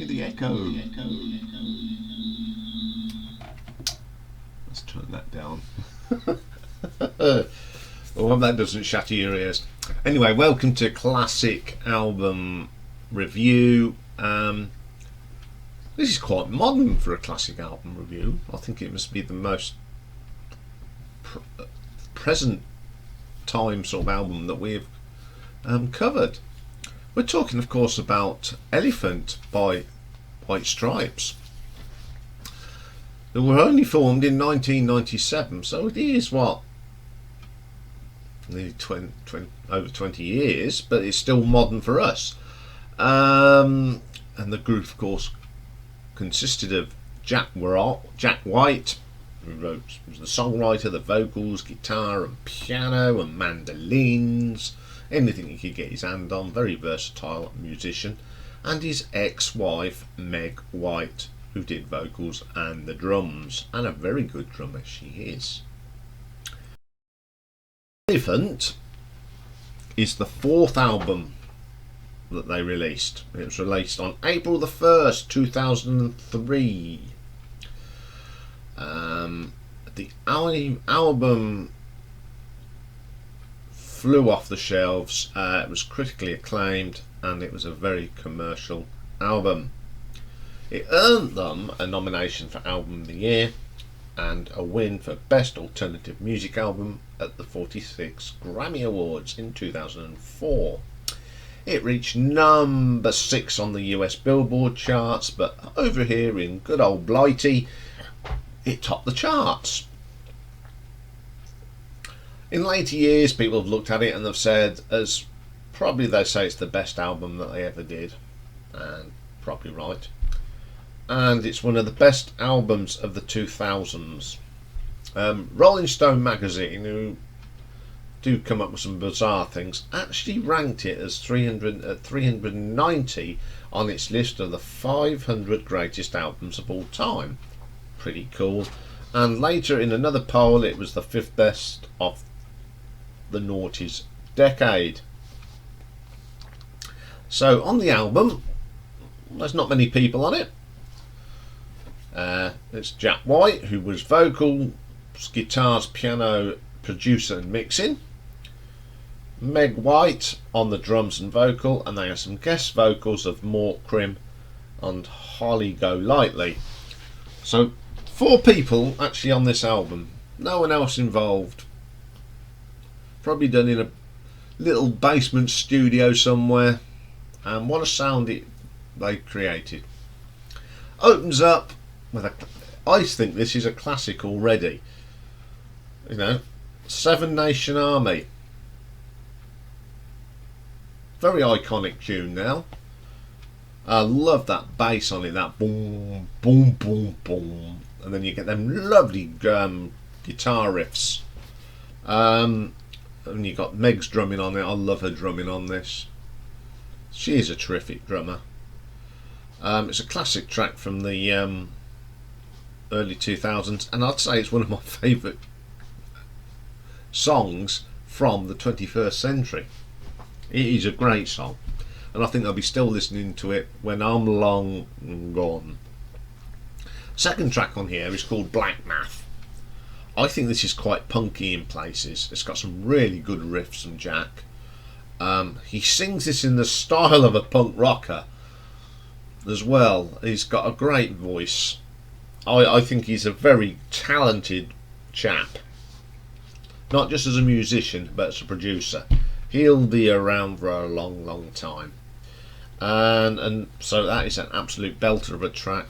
The echo. Let's turn that down. Oh, that doesn't shatter your ears. Anyway, welcome to Classic Album Review. This is quite modern for a classic album review. I think it must be the most present time sort of album that we've covered. We're talking, of course, about Elephant by White Stripes. They were only formed in 1997, so it is what, nearly over 20 years, but it's still modern for us. And the group, of course, consisted of Jack White, who was the songwriter, the vocals, guitar and piano and mandolins, anything he could get his hand on. Very versatile musician. And his ex-wife Meg White, who did vocals and the drums, and a very good drummer she is. Elephant is the fourth album that they released. It was released on April the 1st, 2003. The album flew off the shelves. It was critically acclaimed, and it was a very commercial album. It earned them a nomination for Album of the Year and a win for Best Alternative Music Album at the 46 Grammy Awards in 2004. It reached number 6 on the US Billboard charts, but over here in good old Blighty, it topped the charts. In later years, people have looked at it and have said, as probably they say it's the best album that they ever did, and probably right. And it's one of the best albums of the 2000s. Rolling Stone magazine, who do come up with some bizarre things, actually ranked it as 390 on its list of the 500 greatest albums of all time. Pretty cool. And later in another poll, it was the 5th best of the noughties decade. So on the album, there's not many people on it. It's Jack White, who was vocals, guitars, piano, producer and mixing. Meg White on the drums and vocal, and they have some guest vocals of Mort Krim and Holly Golightly. So 4 people actually on this album, no one else involved. Probably done in a little basement studio somewhere, and what a sound they created. Opens up with I think this is a classic already. You know, Seven Nation Army. Very iconic tune now. I love that bass on it, that boom, boom, boom, boom, and then you get them lovely guitar riffs. And you got Meg's drumming on it. I love her drumming on this. She is a terrific drummer. It's a classic track from the early 2000s, and I'd say it's one of my favourite songs from the 21st century. It is a great song, and I think I'll be still listening to it when I'm long gone. Second track on here is called Black Math. I think this is quite punky in places. It's got some really good riffs from Jack. He sings this in the style of a punk rocker as well. He's got a great voice. I think he's a very talented chap, not just as a musician but as a producer. He'll be around for a long time, and so that is an absolute belter of a track.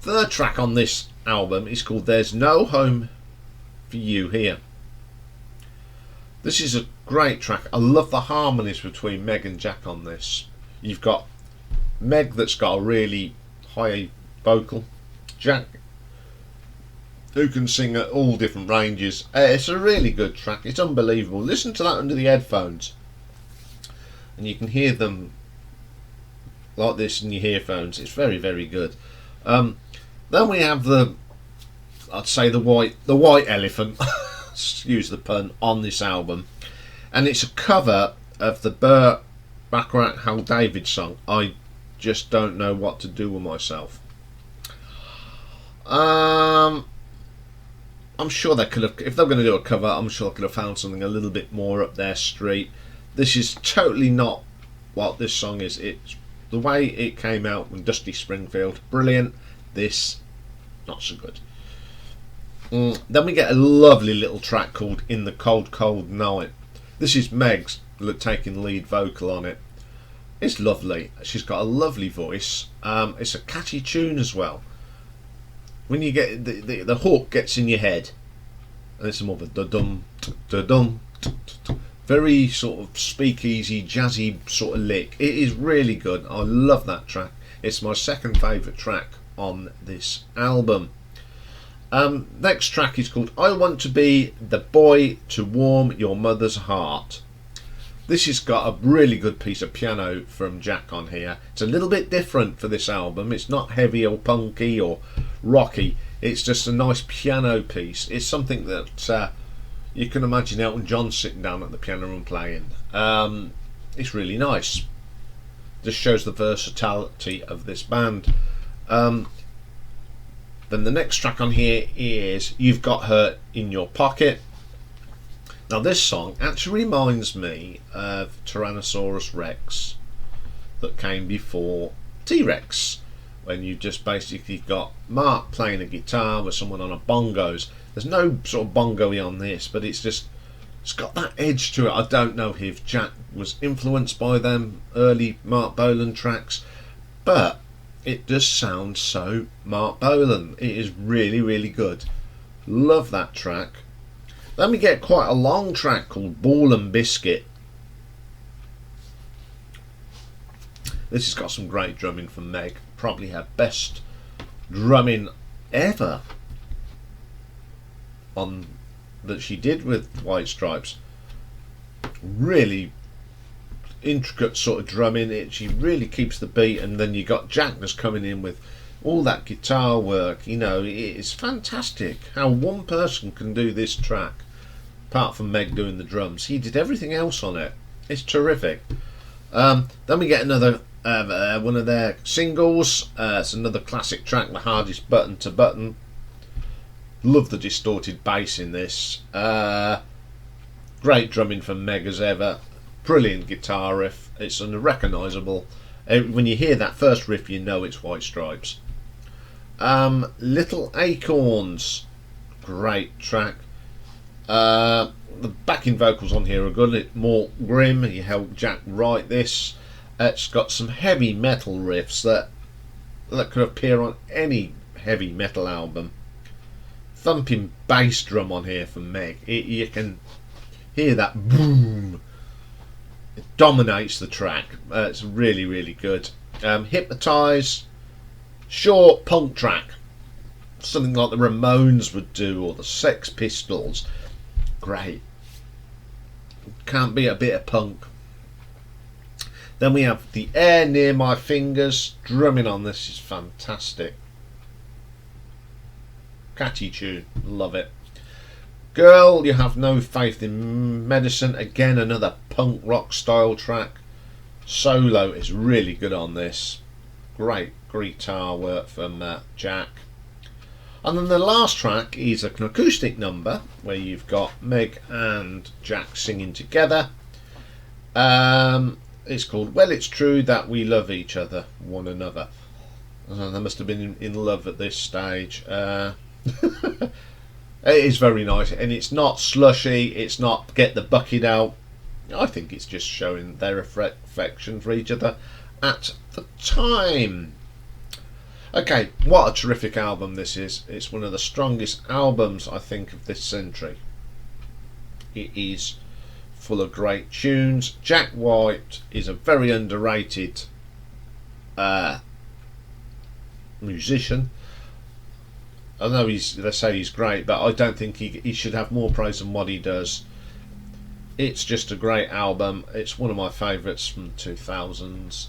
Third track on this album is called There's No Home for You Here. This is a Great track. I love the harmonies between Meg and Jack on this. You've got Meg that's got a really high vocal, Jack who can sing at all different ranges. It's a really good track. It's unbelievable. Listen to that under the headphones and you can hear them like this in your earphones. It's very, very good. Then we have I'd say the white elephant excuse the pun, on this album, and it's a cover of the Burt Bacharach Hal David song, I Just Don't Know What to Do With Myself. I'm sure they could have, if they're going to do a cover, I'm sure they could have found something a little bit more up their street. This is totally not what this song is. It's the way it came out with Dusty Springfield, brilliant. This, not so good. Then we get a lovely little track called In the Cold Cold Night. This is Meg's taking lead vocal on it. It's lovely. She's got a lovely voice. It's a catchy tune as well. When you get the hook gets in your head, and it's more of a da-dum, da-dum, very sort of speakeasy, jazzy sort of lick. It is really good. I love that track. It's my second favourite track on this album. Next track is called I Want to Be the Boy to Warm Your Mother's Heart. This has got a really good piece of piano from Jack on here. It's a little bit different for this album. It's not heavy or punky or rocky. It's just a nice piano piece. It's something that you can imagine Elton John sitting down at the piano and playing. It's really nice. Just shows the versatility of this band. Then the next track on here is You've Got Her in Your Pocket. Now this song actually reminds me of Tyrannosaurus Rex that came before T-Rex, when you just basically got Mark playing a guitar with someone on a bongos. There's no sort of bongo-y on this, but it's got that edge to it. I don't know if Jack was influenced by them early Mark Bolan tracks, but it does sound so Mark Bolan. It is really, really good. Love that track. Then we get quite a long track called Ball and Biscuit. This has got some great drumming from Meg. Probably her best drumming ever on that she did with White Stripes. Really intricate sort of drumming. She really keeps the beat, and then you got Jack that's coming in with all that guitar work. You know, it's fantastic how one person can do this track apart from Meg doing the drums. He did everything else on it. It's terrific. Then we get another one of their singles. It's another classic track, The Hardest Button to Button. Love the distorted bass in this. Great drumming from Meg as ever. Brilliant guitar riff. It's unrecognisable. When you hear that first riff, you know it's White Stripes. Little Acorns, great track. The backing vocals on here are good. It's more grim. You helped Jack write this. It's got some heavy metal riffs that could appear on any heavy metal album. Thumping bass drum on here from Meg. You can hear that boom. It dominates the track. It's really, really good. Hypnotize, short punk track, something like the Ramones would do, or the Sex Pistols. Great. Can't be a bit of punk. Then we have The Air Near My Fingers. Drumming on this is fantastic. Catchy tune, love it. Girl, You Have No Faith in Medicine. Again, another punk rock style track. Solo is really good on this. Great guitar work from Jack. And then the last track is an acoustic number where you've got Meg and Jack singing together. It's called Well It's True That We Love Each Other, One Another. They must have been in love at this stage. It is very nice, and it's not slushy, it's not get the bucket out. I think it's just showing their affection for each other at the time. Okay, what a terrific album this is. It's one of the strongest albums, I think, of this century. It is full of great tunes. Jack White is a very underrated musician. I know they say he's great, but I don't think he should have more praise than what he does. It's just a great album. It's one of my favourites from the 2000s.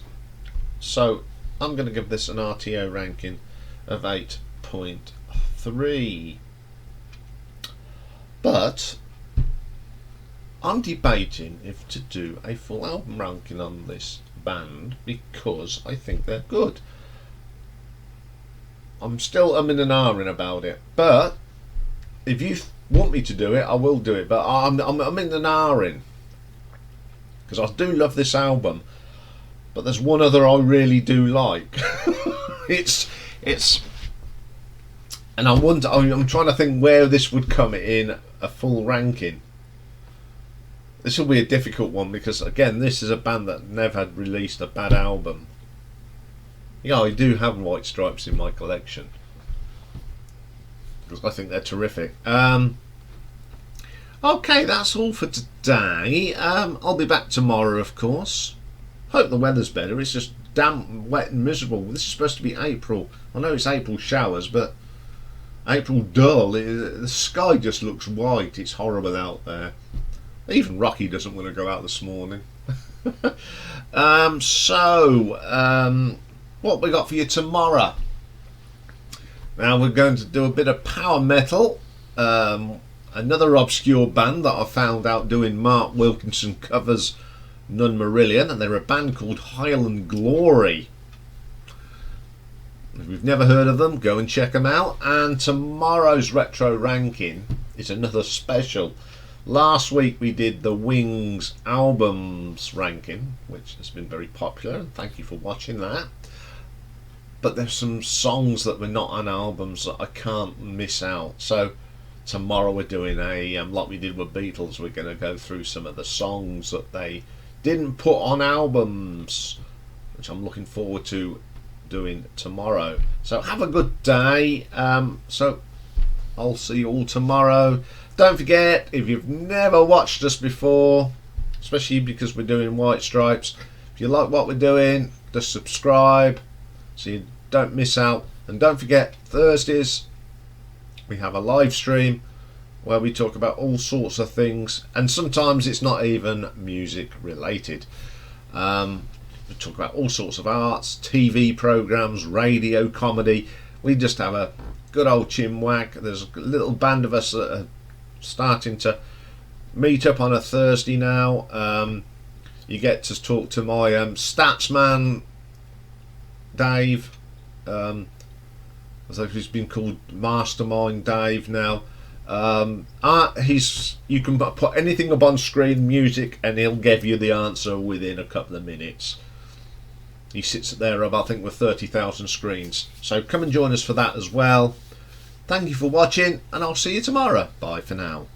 So I'm going to give this an RTO ranking of 8.3. But I'm debating if to do a full album ranking on this band because I think they're good. I'm still umming and ahhing about it, but if you want me to do it, I will do it. But I'm in the ahhing because I do love this album. But there's one other I really do like. it's, and I'm trying to think where this would come in a full ranking. This will be a difficult one because again, this is a band that never had released a bad album. Yeah, I do have White Stripes in my collection because I think they're terrific. Okay, that's all for today. I'll be back tomorrow, of course. Hope the weather's better. It's just damp, wet and miserable. This is supposed to be April. I know it's April showers, but April dull. The sky just looks white. It's horrible out there. Even Rocky doesn't want to go out this morning. What we got for you tomorrow? Now we're going to do a bit of power metal. Another obscure band that I found out doing Mark Wilkinson covers, Nun Marillion, and they're a band called Highland Glory. If you've never heard of them, go and check them out. And tomorrow's retro ranking is another special. Last week we did the Wings albums ranking, which has been very popular, and thank you for watching that. But there's some songs that were not on albums that I can't miss out. So tomorrow we're doing like we did with Beatles, we're going to go through some of the songs that they didn't put on albums, which I'm looking forward to doing tomorrow. So have a good day. So I'll see you all tomorrow. Don't forget, if you've never watched us before, especially because we're doing White Stripes, if you like what we're doing, just subscribe so you don't miss out. And don't forget, Thursdays we have a live stream where we talk about all sorts of things, and sometimes it's not even music related. We talk about all sorts of arts, TV programs, radio, comedy. We just have a good old chinwag. There's a little band of us that are starting to meet up on a Thursday now. You get to talk to my statsman Dave. I think he's been called Mastermind Dave now. You can put anything up on screen, music, and he'll give you the answer within a couple of minutes. He sits there, I think, with 30,000 screens. So come and join us for that as well. Thank you for watching, and I'll see you tomorrow. Bye for now.